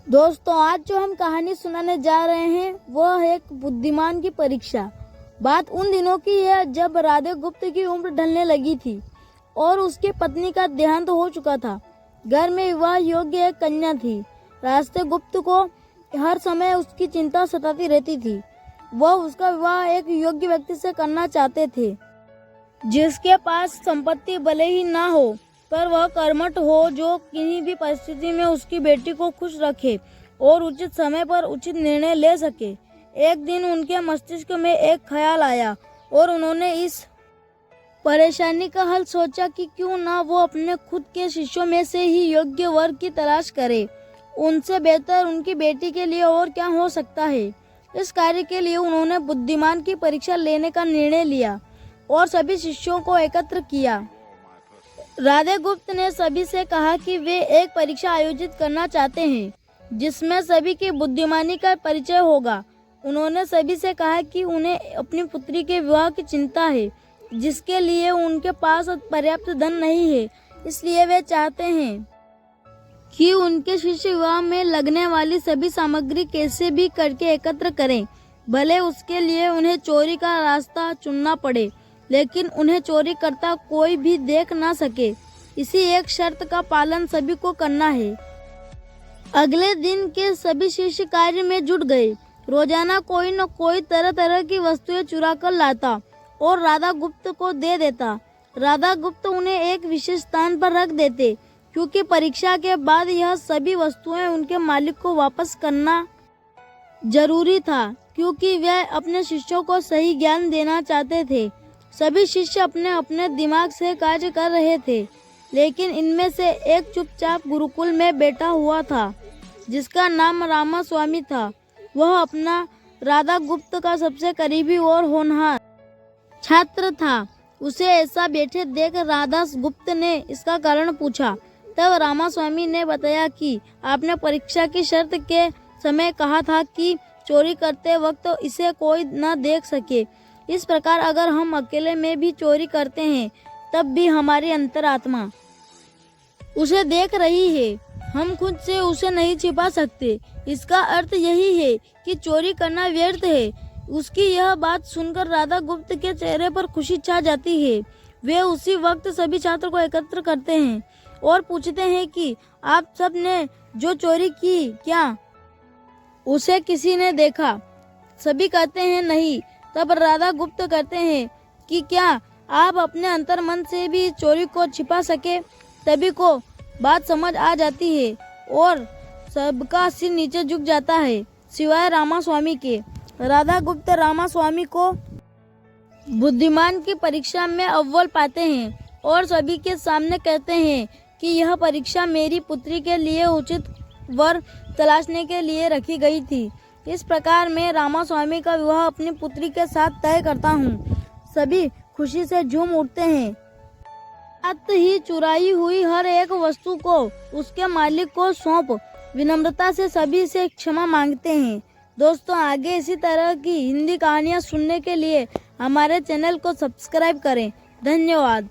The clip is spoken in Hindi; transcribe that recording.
दोस्तों, आज जो हम कहानी सुनाने जा रहे हैं वह है एक बुद्धिमान की परीक्षा। बात उन दिनों की है जब राधे गुप्त की उम्र ढलने लगी थी और उसकी पत्नी का देहांत हो चुका था। घर में विवाह योग्य एक कन्या थी। रास्ते गुप्त को हर समय उसकी चिंता सताती रहती थी। वह उसका विवाह एक योग्य व्यक्ति से करना चाहते थे, जिसके पास संपत्ति भले ही ना हो पर वह कर्मठ हो, जो किसी भी परिस्थिति में उसकी बेटी को खुश रखे और उचित समय पर उचित निर्णय ले सके। एक दिन उनके मस्तिष्क में एक ख्याल आया और उन्होंने इस परेशानी का हल सोचा कि क्यों ना वो अपने खुद के शिष्यों में से ही योग्य वर की तलाश करे। उनसे बेहतर उनकी बेटी के लिए और क्या हो सकता है। इस कार्य के लिए उन्होंने बुद्धिमान की परीक्षा लेने का निर्णय लिया और सभी शिष्यों को एकत्र किया। राधे गुप्त ने सभी से कहा कि वे एक परीक्षा आयोजित करना चाहते हैं जिसमें सभी की बुद्धिमानी का परिचय होगा। उन्होंने सभी से कहा कि उन्हें अपनी पुत्री के विवाह की चिंता है, जिसके लिए उनके पास पर्याप्त धन नहीं है। इसलिए वे चाहते हैं कि उनके शिष्य विवाह में लगने वाली सभी सामग्री कैसे भी करके एकत्र करें, भले उसके लिए उन्हें चोरी का रास्ता चुनना पड़े, लेकिन उन्हें चोरी करता कोई भी देख ना सके। इसी एक शर्त का पालन सभी को करना है। अगले दिन के सभी शिष्य कार्य में जुट गए। रोजाना कोई न कोई तरह तरह की वस्तुएं चुरा कर लाता और राधा गुप्त को दे देता। राधा गुप्त उन्हें एक विशेष स्थान पर रख देते, क्योंकि परीक्षा के बाद यह सभी वस्तुएं उनके मालिक को वापस करना जरूरी था, क्योंकि वे अपने शिष्यों को सही ज्ञान देना चाहते थे। सभी शिष्य अपने अपने दिमाग से कार्य कर रहे थे, लेकिन इनमें से एक चुपचाप गुरुकुल में बैठा हुआ था, जिसका नाम रामास्वामी था। वह अपना राधा गुप्त का सबसे करीबी और होनहार छात्र था। उसे ऐसा बैठे देख राधा गुप्त ने इसका कारण पूछा। तब रामास्वामी ने बताया कि आपने परीक्षा की शर्त के समय कहा था कि चोरी करते वक्त इसे कोई न देख सके। इस प्रकार अगर हम अकेले में भी चोरी करते हैं तब भी हमारी अंतरात्मा उसे देख रही है। हम खुद से उसे नहीं छिपा सकते। इसका अर्थ यही है कि चोरी करना व्यर्थ है। उसकी यह बात सुनकर राधा गुप्त के चेहरे पर खुशी छा जाती है। वे उसी वक्त सभी छात्रों को एकत्र करते हैं और पूछते हैं कि आप सब ने जो चोरी की, क्या उसे किसी ने देखा? सभी कहते हैं नहीं। तब राधा गुप्त कहते हैं कि क्या आप अपने अंतर मन से भी चोरी को छिपा सके? तभी को बात समझ आ जाती है और सबका सिर नीचे झुक जाता है, सिवाय रामास्वामी के। राधा गुप्त रामास्वामी को बुद्धिमान की परीक्षा में अव्वल पाते हैं और सभी के सामने कहते हैं कि यह परीक्षा मेरी पुत्री के लिए उचित वर तलाशने के लिए रखी गई थी। इस प्रकार मैं रामास्वामी का विवाह अपनी पुत्री के साथ तय करता हूँ। सभी खुशी से झूम उठते हैं। साथ ही चुराई हुई हर एक वस्तु को उसके मालिक को सौंप विनम्रता से सभी से क्षमा मांगते हैं। दोस्तों, आगे इसी तरह की हिंदी कहानियाँ सुनने के लिए हमारे चैनल को सब्सक्राइब करें। धन्यवाद।